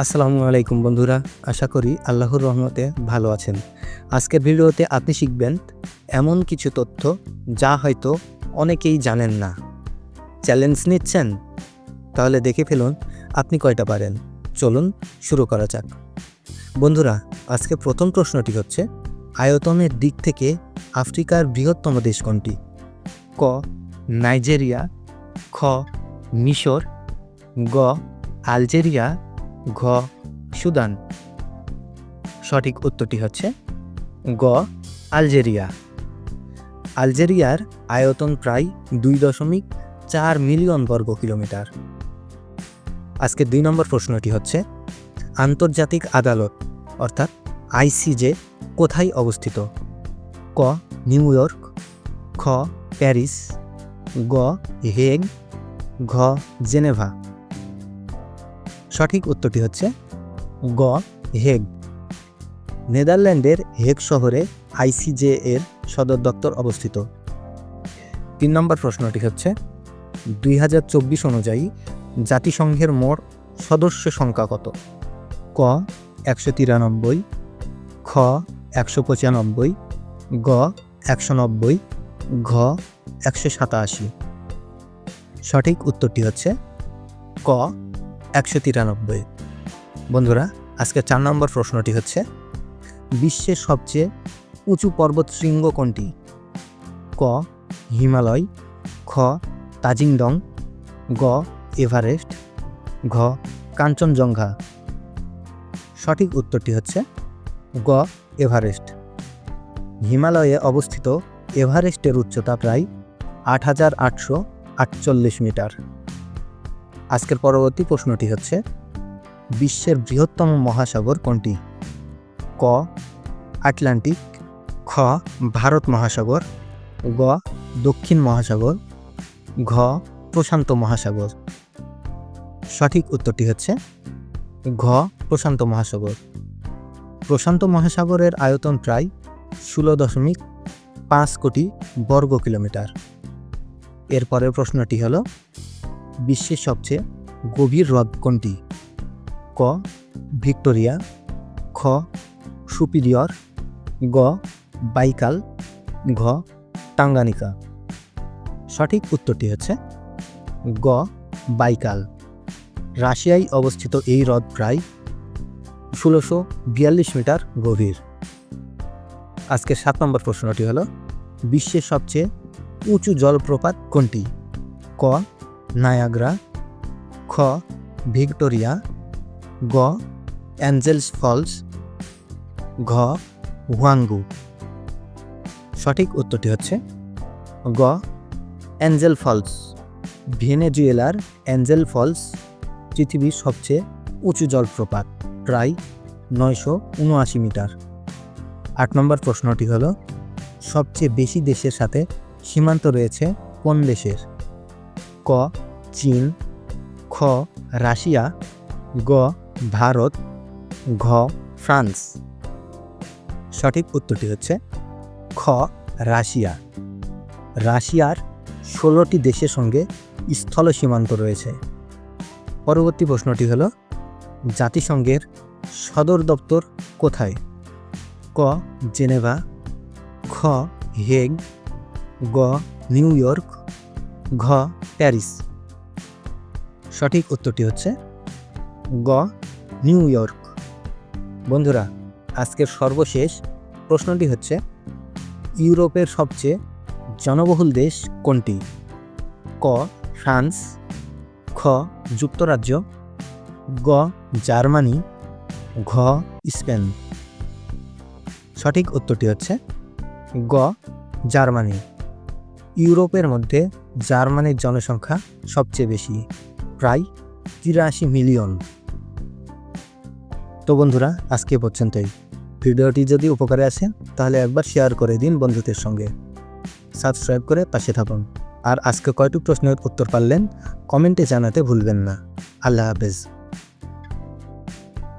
আসসালামু আলাইকুম বন্ধুরা, আশা করি আল্লাহর রহমতে ভালো আছেন। আজকের ভিডিওতে আপনি শিখবেন এমন কিছু তথ্য যা হয়তো অনেকেই জানেন না। চ্যালেঞ্জ নিচ্ছেন? তাহলে দেখে ফেলুন আপনি কয়টা পারেন। চলুন শুরু করা যাক। বন্ধুরা, আজকে প্রথম প্রশ্নটি হচ্ছে, আয়তনের দিক থেকে আফ্রিকার বৃহত্তম দেশ কোনটি? ক নাইজেরিয়া, খ মিশর, গ আলজেরিয়া, ঘ সুদান। সঠিক উত্তরটি হচ্ছে গ আলজেরিয়া। আলজেরিয়ার আয়তন প্রায় 2.4 মিলিয়ন বর্গ কিলোমিটার। আজকে 2 নম্বর প্রশ্নটি হচ্ছে, আন্তর্জাতিক আদালত অর্থাৎ আইসিজে কোথায় অবস্থিত? ক নিউ ইয়র্ক, খ প্যারিস, গ হেগ, ঘ জেনেভা। সঠিক উত্তরটি হচ্ছে গ হেগ। নেদারল্যান্ডের হেগ শহরে আইসিজে এর সদর দপ্তর অবস্থিত। 3 নম্বর প্রশ্নটি হচ্ছে, 2024 অনুযায়ী জাতিসংঘের মোট সদস্য সংখ্যা কত? ক 193, খ 195, গ 190, ঘ 187। সঠিক উত্তরটি হচ্ছে ক 193। বন্ধুরা, আজকে 4 নম্বর প্রশ্নটি হচ্ছে, বিশ্বের সবচেয়ে উঁচু পর্বতশৃঙ্গ কোনটি? ক হিমালয়, খ তাজিংডং, গ এভারেস্ট, ঘ কাঞ্চনজঙ্ঘা। সঠিক উত্তরটি হচ্ছে গ এভারেস্ট। হিমালয়ে অবস্থিত এভারেস্টের উচ্চতা প্রায় 8848 মিটার। আজকের পরবর্তী প্রশ্নটি হচ্ছে, বিশ্বের বৃহত্তম মহাসাগর কোনটি? ক আটলান্টিক, খ ভারত মহাসাগর, গ দক্ষিণ মহাসাগর, ঘ প্রশান্ত মহাসাগর। সঠিক উত্তরটি হচ্ছে ঘ প্রশান্ত মহাসাগর। প্রশান্ত মহাসাগরের আয়তন প্রায় 16.5 কোটি বর্গ কিলোমিটার। এরপরের প্রশ্নটি হলো, বিশ্বের সবচেয়ে গভীর হ্রদ কোনটি? ক ভিক্টোরিয়া, খ সুপিরিয়র, গ বাইকাল, ঘ টাঙ্গানিকা। সঠিক উত্তরটি হচ্ছে গ বাইকাল। রাশিয়ায় অবস্থিত এই হ্রদ প্রায় 1642 মিটার গভীর। আজকের 7 নম্বর প্রশ্নটি হলো, বিশ্বের সবচেয়ে উঁচু জলপ্রপাত কোনটি? ক নায়াগ্রা, খ ভিক্টোরিয়া, গ অ্যাঞ্জেলস ফলস, ঘ হুয়াংগু। সঠিক উত্তরটি হচ্ছে গ অ্যাঞ্জেল ফলস। ভেনেজুয়েলার অ্যাঞ্জেল ফলস পৃথিবীর সবচেয়ে উঁচু জলপ্রপাত, প্রায় 979 মিটার। 8 নম্বর প্রশ্নটি হলো, সবচেয়ে বেশি দেশের সাথে সীমান্ত রয়েছে কোন দেশের? ক চীন, খ রাশিয়া, গ ভারত, ঘ ফ্রান্স। সঠিক উত্তরটি হচ্ছে খ রাশিয়া। রাশিয়ার 16টি দেশের সঙ্গে স্থল সীমান্ত রয়েছে। পরবর্তী প্রশ্নটি হলো, জাতিসংঘের সদর দপ্তর কোথায়? ক জেনেভা, খ হেগ, গ নিউ ইয়র্ক, ঘ প্যারিস। সঠিক উত্তরটি হচ্ছে গ নিউ ইয়র্ক। বন্ধুরা, আজকের সর্বশেষ প্রশ্নটি হচ্ছে, ইউরোপের সবচেয়ে জনবহুল দেশ কোনটি? ক ফ্রান্স, খ যুক্তরাজ্য, গ জার্মানি, ঘ স্পেন। সঠিক উত্তরটি হচ্ছে গ জার্মানি। ইউরোপের মধ্যে জার্মানির জনসংখ্যা সবচেয়ে বেশি, প্রায় 83 মিলিয়ন। তো বন্ধুরা, আজকে পর্যন্তই। ভিডিওটি যদি উপকারে আসে তাহলে একবার শেয়ার করে দিন বন্ধুদের সঙ্গে। সাবস্ক্রাইব করে পাশে থাকুন। আর আজকে কয়টি প্রশ্নের উত্তর পারলেন কমেন্টে জানাতে ভুলবেন না। আল্লাহ হাফেজ।